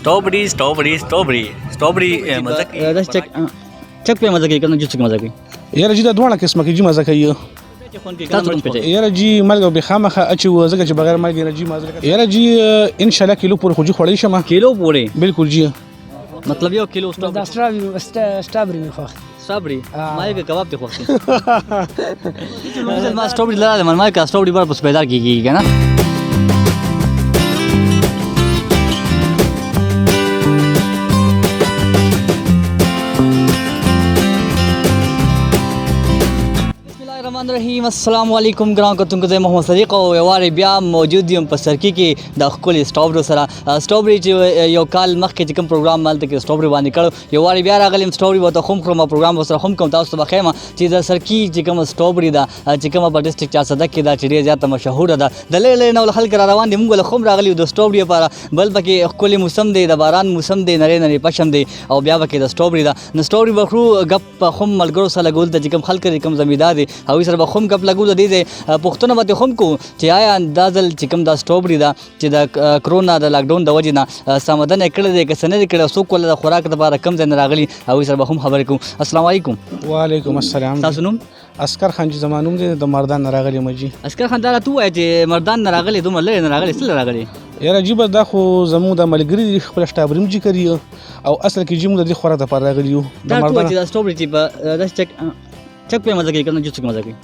स्ट्रॉबेरी मजा चक पे मजा कोي کنه جوس کې مزه کوي یاره جی دا دواړه قسمه کې جی مزه کوي یاره جی مالګه به خامخه اچو زګه چې بغیر مالګه نه جی مزه کوي یاره جی ان شاء الله کیلو پورې خو جی خوړی شمه کیلو پورې بالکل جی مطلب یو کیلو स्ट्रॉबेरी में خوښ स्ट्रॉबेरी ما یې کباب ته خوښ ما स्ट्रॉबेरी لاره ما کا स्ट्रॉबेरी بار پس پیدا کیږي کنه रहीम अस्सलाम वालेकुम ګران کتونکو زه محمد صدیق او یوارې بیا موجود یم په سرکی کې د خپل سټرابری سره سټرابری چې یو کال مخکې چې کوم پروګرام مالته کې سټرابری باندې کړو یوارې بیا راغلم سټرابری وته خو کوم پروګرام سره هم کوم تاسو ته بخیمه چې د سرکی چې کوم سټرابری دا چې کوم په ډیسټریکټ 400 کې دا چې ډیره زیاته مشهور ده د لړ نو خلک را روان دي موږ له خم راغلی د سټرابری لپاره بل پکې خپل موسم دی د باران موسم دی نری نری پشم دی او بیا پکې د سټرابری دا نو سټرابری بخرو غپ خم ملګرو سره ګول د کوم خلک کوم زمیدار دي او سره بخم غپ لګول دي پښتون باندې هم کو چې آیا اندازل چې کوم دا سټرابری دا چې د کرونا د لاک ډاون د وجې نه سمدن کړه د کسنې کړه سو کول د خوراک لپاره کم ځای راغلی او سره به هم خبرې کوم السلام علیکم وعلیکم السلام تاسو نوم اسکر خان چې زمانوم دي د مردان راغلی مجي اسکر خان دا تو وای چې مردان راغلی دومره لري راغلی سل راغلی یاره جی بس دا خو زمو د ملګری خپل سټرابری جی کوي او اصل کې جی موږ د خوراک لپاره راغلی یو د مردان دا سټرابری چې په د چک په مزه کې کنه جوس کې مزه کوي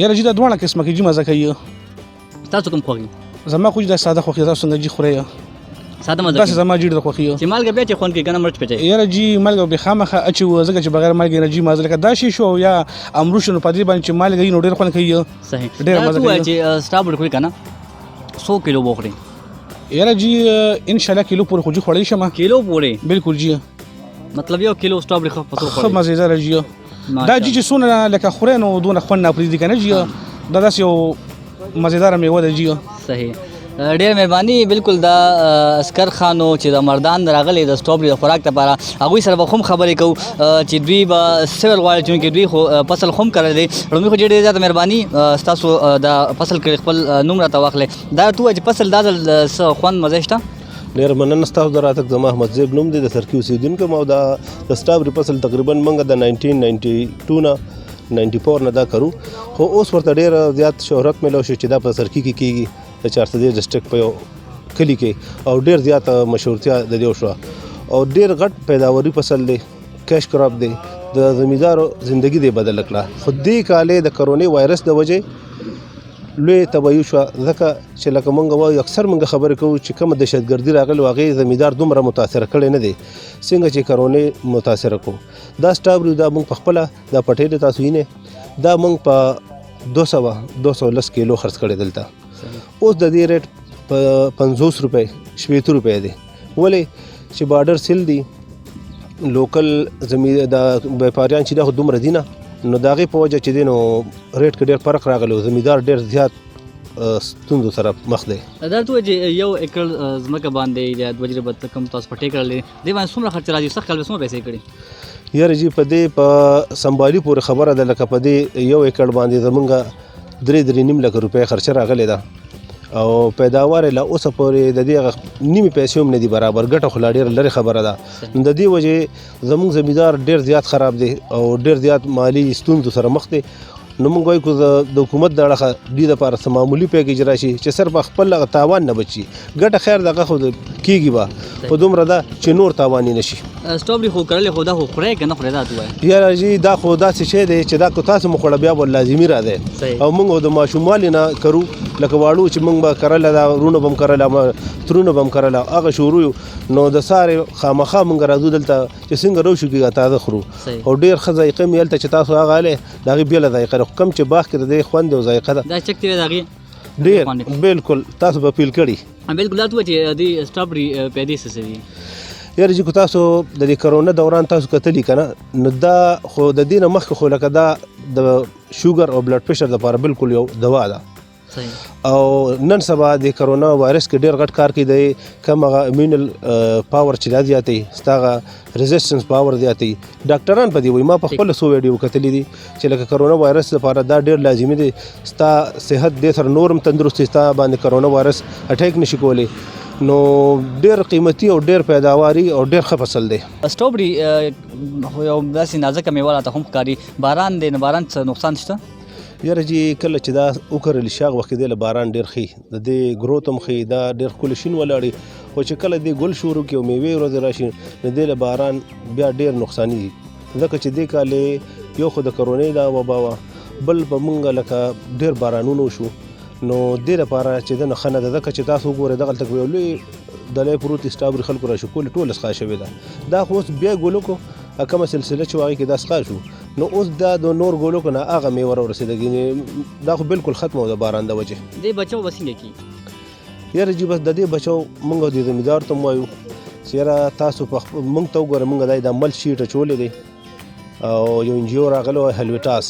یاره جی دا دواړه قسمه کې جی مزه کوي تاسو کوم خوږی زما خو دا ساده خوخي تاسو څنګه جی خوري ساده مزه تاسو زما جی د خوخي چې مالګه به چې خون کې کنه مرچ پچي یاره جی مالګه به خامخه اچو زګه چې بغیر مالګه نه جی مزه لکه دا شی شو یا امروشن په دې باندې چې مالګه نو ډیر خون کوي صحیح ډیر مزه کوي چې سټرابری کوي کنه 100 کیلو بوخري یاره جی ان شاء الله کیلو پورې خو جی خوړی شمه کیلو پورې بالکل جی مطلب یو کیلو سټرابری خو پتو خو مزیدار جی دا جی چې سونه لکه خورینو دونه خون نه پریدي کنه جی دا داس یو مزیدار میوه ده جی صحیح ډیر مهرباني بالکل دا اسکر خانو چې د مردان راغلي د سټرابری د خوراک لپاره هغه سره به هم خبرې کوو چې دوی به سیول غواړي چې دوی خو فصل هم کړی دی رومي خو ډېر زیاته مهرباني تاسو د فصل کې خپل نوم راته واخلې دا تو چې فصل دا خوند مزه شته ډېر مننه ستاسو د راتګ زما احمد زیب نوم دی د سرکی اوسېدونکی م او د سټرابری فصل تقریبا موږ د 1992 نه 94 نه دا کرو خو اوس ورته ډېر زیات شهرت میلاو شو چې دا په سرکی کې کېږي د 400 ډسټریکټ په یو کلي کې او ډېر زیاته مشهورتیا د دې وشوه او ډېر غټ پیداواري فصل دی کیش کراپ دی د زمیندارو زندگی دی بدل کړه خو دې کالې د کرونا وایرس د وجې لوی تباهي شوه ځکه چې لکه موږ وایو اکثر موږ خبرې کوو چې کومه دهشتګردي راغلې هغې زمیندار دومره متاثره کړی نه دی څنګه چې کرونا متاثره کړو دا سټرابری دا موږ په خپله دا پټۍ د تاسو وینې دا موږ په 210 کیلو خرڅ کړی دلته اوس د دې ریټ په 50 روپۍ 70 روپۍ دی ولې چې بارډر سیل دی لوکل د بیپاریان چې دا خو دومره دي نه نو د هغې په وجه چې دی نو ریټ کې ډېر فرق راغلی او زمیندار ډېر زیات ستونزو سره مخ دی دا ته چې یو ایکړ ځمکه باندې د 2 وجې کوم تاسو پټې کړلې دې باندې څومره خرچ راځي سخت کال به څومره پیسې کړي یاره جی په دې په سنبالي پورې خبره ده لکه په دې یو ایکړ باندې زمونږ 3.5 لک روپۍ خرچه راغلی ده او پیداوار له اوسه پورې د دې نیمه پیسې هم نه دي برابر ګټه خو لا ډېره لرې خبره ده د دې وجې زموږ زمیندار ډېر زیات خراب دی او ډېر زیات مالي ستونزو سره مخ دی نو موږ وایو که د حکومت د اړخه دوی دپاره څه معمولي پیکیج راشي چې صرف خپل هغه تاوان نه بچي ګټه خیر دغه خو کېږي به خو دومره ده چې نور تاوان یې نه شي سټرابری خو کرلې خو دا خو خورئ که نه خورئ دا ته وایه یاره جي دا خو داسې شی دی چې دا که تاسو مو خوړه بیا به لازمي را دی او موږ د ماشوموالي نه کرو لکه واړو چې موږ به کرله دا ورونه به هم کرله ترونه به هم کرله هغه شروع یو نو د سارې خامخا موږ راځو دلته چې څنګه روشو کېږي تازه خورو او ډېر ښه ذایقه مې هلته چې تاسو هغه هلی د هغې بېله ذایقه ده خو کوم چې باغ کې د دې خوند او ذایقه ده دا چک دی د هغې ډېر بالکل تاسو به فیل کړي بالکل دا ته وایي چې د سټرابری پیدې څه دي یاره چې تاسو د دې کرونا دوران تاسو کتلی که نه نو دا خو د دې نه مخکې خو لکه دا د شوګر او بلډ پریشر دپاره بالکل یو دوا ده او نن سبا د کرونا وایرس کې ډېر غټ کار کوي د کم هغه امیونل پاور چې دا زیاتوي ستا هغه ریزسټنس پاور زیاتوي ډاکټران په دې وایي ما په خپله څو ویډیو کتلي دي چې لکه کرونا وایرس لپاره دا ډېر لازمي دی ستا صحت دې سره نور هم تندرستي ستا باندې کرونا وایرس اټیک نشي کولی نو ډېر قیمتي او ډېر پیداواري او ډېر ښه فصل دی. سټروبري خو یو داسې نازکه میوه راته هم ښکاري. باران دی نو باران څه نقصان شته؟ یاره جی کله چې دا وکرل شاغ وخت دی له باران ډېر ښي د دې ګروت هم ښي دا ډېر ښکلي شین ولاړي خو چې کله دې ګل شروع کړي او میوې ورځې راشي نو دې له باران بیا ډېر نقصاني دي ځکه چې دې کال یو خو د کرونې دا وبا وه بل په مونږ لکه ډېر بارانونه وشو نو دې لپاره چې دنه ښه نه ده ځکه چې تاسو وګورئ دغلته یو لوی دلی پروت دی سټابري خلکو راشکولې ټوله سخا شوې ده دا خو اوس بیا ګلو کو کومه سلسله چې هغې کې دا سخا شو نو اوس دا د نور ګلو کو نه هغه میوه راورسېده دا خو بالکل ختمه ده باران د وجې. دې بچو به څنګه کېږي؟ یاره جی بس د دې بچو مونږ د زمیندار ته هم وایو چې یاره تاسو مونږ ته وګوره مونږ دا مل شیټ اچولی دی او یو انجیو راغلی وی هلویټاس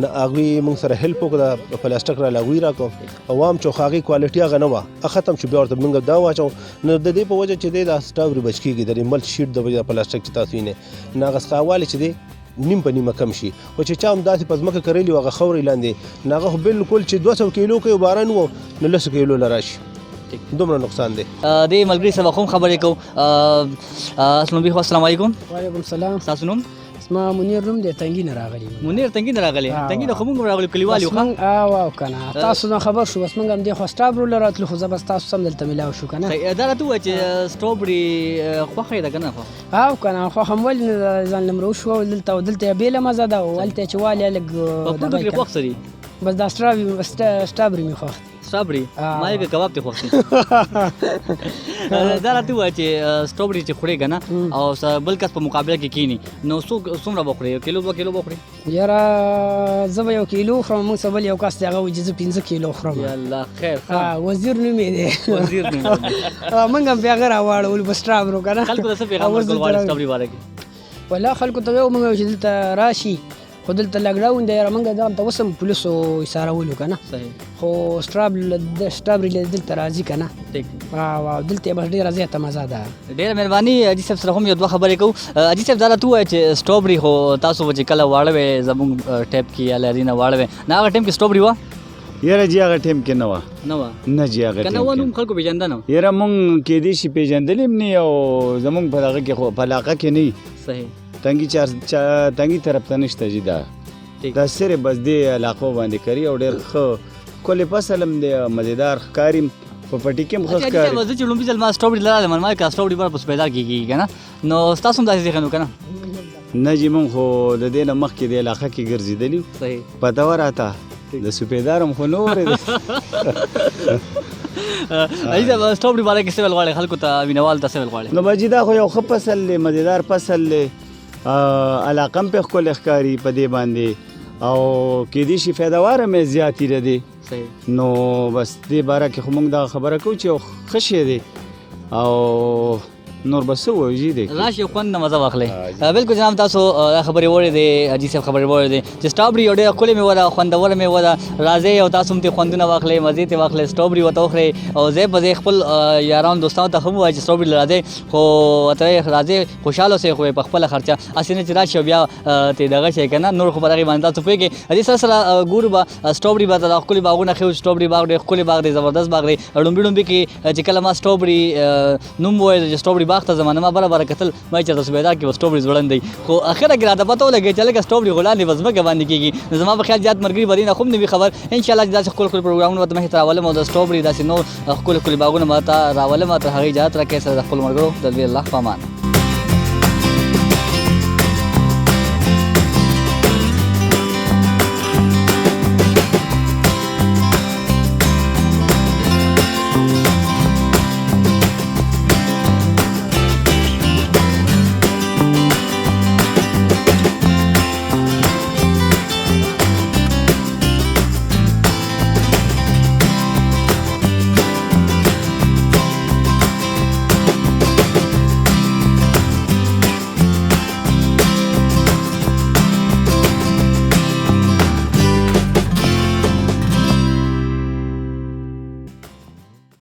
نه هغوی مونږ سره هیلپ وکړه پلاستیک راله هغوی راکړو عوام چې خو هغې کوالټي هغه نه وه ختم شو بیا ورته مونږ دا واچو نو د دې په وجه چې دی دا سټابري بچ کېږي د دې مل شیټ د وجې پلاستیک چې تاسو وینئ نو هغه څخه چې دی نیم په نیمه کم شي خو چې چا هم داسې په ځمکه کرلی وو هغه خاورې لاندې نو هغه خو بالکل چې 200 کیلو کوي باران و نو 100 کیلو له راشي دومره نقصان دی. دې ملګري سره هم خبرې کوو. السلام علیکم. وعلیکم السلام. تاسو نوم؟ اسما منیر نوم دی تنګي نه راغلی. منیر تنګي نه راغلی؟ تنګي نه خو موږ راغلي کلیوال یو ښه؟ او کنه تاسو نه خبر شو بس موږ هم دې خو سټابرو له راتلو خو زه بس تاسو سم دلته ملاو شو کنه. دا راته ووایه چې سټروبري خوښه یې ده که نه خوښه؟ او کنه خوښه هم ولې نه ځان لمرو شو دلته بېله مزه ده او هلته چې والې لږ په کوم کې خوښ څه دي؟ بس دا سټابري مې خوښ دی. سټابري ما یې کباب ته خوښ دا راته ووایه چې سټروبري چې خورې که نه او بل کس په مقابله کې کینی نو څومره به خورې؟ 1 کیلو 2 کیلو به خورې؟ یاره زه به 1 کیلو خورم موږ څه بل یو کس دی هغه وایي چې زه 15 کیلو خورم. یا الله خیر. وزیر نوم یې دی. وزیر نوم موږ هم بیا هغه راواړولو په سټابرو که نه. خلکو ته څه پیغام ورکول غواړې سټروبري باره کې؟ والله خلکو ته یو موږ چې دلته راشي خو دلته لاکډاون دی یاره موږ دغلته اوس هم پولیسو ایسارولو که نه خو سټابري دلته راځي که نه او دلته یې بس ډېره زیاته مزه ده. ډېره مهرباني. حاجي صاحب سره هم یو دوه خبرې کوو. حاجي صاحب دا راته ووایه چې سټروبري خو تاسو به چې کله واړه وئ زموږ ټیپ کې یا لري نه واړه وئ نو هغه ټایم کې سټروبري وه؟ یاره جی هغه ټایم کې نه وه. نه وه؟ نه جی هغه که نه وه نو خلکو پېژنده نه؟ یاره مونږ کېدای شي پېژندلي هم نه او زمونږ په دغه کې خو په علاقه کې نه وي. صحیح. تنګي طرف ته نشته جي دا صرف بس دې علاقو باندې کوي او ډېر ښه ښکلی فصل هم دی مزېدار ښکاري په پټي کې هم ښه ښکاري. زه چې لومړي ځل ما سټروبري لرله ما که سټروبري بره په سپیدار کې کېږي که نه نو ستاسو هم داسې ذهن و که نه؟ نه جي مونږ خو د دې نه مخکې د علاقه کې ګرځېدلي صحیح. پته وه راته د سپیدار هم خو نه اورېده. حاجي صاحب سټروبري باره کې څه ویل غواړې خلکو ته مینهوالو ته څه ویل غواړې؟ نو بجي دا خو یو ښه فصل دی مزېدار فصل دی علاقه هم پې ښکلی ښکاري په دې باندې او کېدای شي پیداوار هم یې زیات یې دی نو بس دې باره کې خو موږ دغه خبره کوو چې یو ښه شی دی او نور به څه ووایو جي دی راشئ خوند نه مزه واخلئ. بلکل جناب تاسو دا خبرې واورېدې دی حاجي صاحب خبرې واورېدې چې سټروبري یو ډېره ښکلې میوه ده خوندوره میوه ده. راځئ او تاسو هم ترې خوندونه واخلئ مزې ترې واخلئ سټروبري ورته وخورئ او ځای په ځای خپل یارانو دوستانو ته هم ووایئ چې سټروبري راځئ خو ورته راځئ خوشحاله اوسئ خو په خپله خرچه هسې نه چې راشئ او بیا ترې دغه شئ که نه نور خو په دغې باندې تاسو پوهېږئ. دې سره سره ګورو به سټروبري به دا ښکلي باغونه ښیو سټروبري باغ ډېر ښکلی باغ دی زبردست باغ دی. لومبي کې چې کله ما سټروبري نوم وویل چې سټروبري باغ ته ځم نو ما بره کتل ما چې تاسو سپیدار کې به سټروبري ځوړند دی خو اخره کې راته پته ولګېد چې لکه سټروبري خو لاندې به ځمکه باندې کېږي نو زما په خیال زیات ملګري به دې نه خو هم نه وي خبر. انشاءالله چې داسې ښکلي ښکلي پروګرامونه به ته مخې ته راولم او د سټروبري داسې نور ښکلي ښکلي باغونه به ته راولم تر هغې اجازت راکړئ سره د خپلو ملګرو د لوی الله په امان.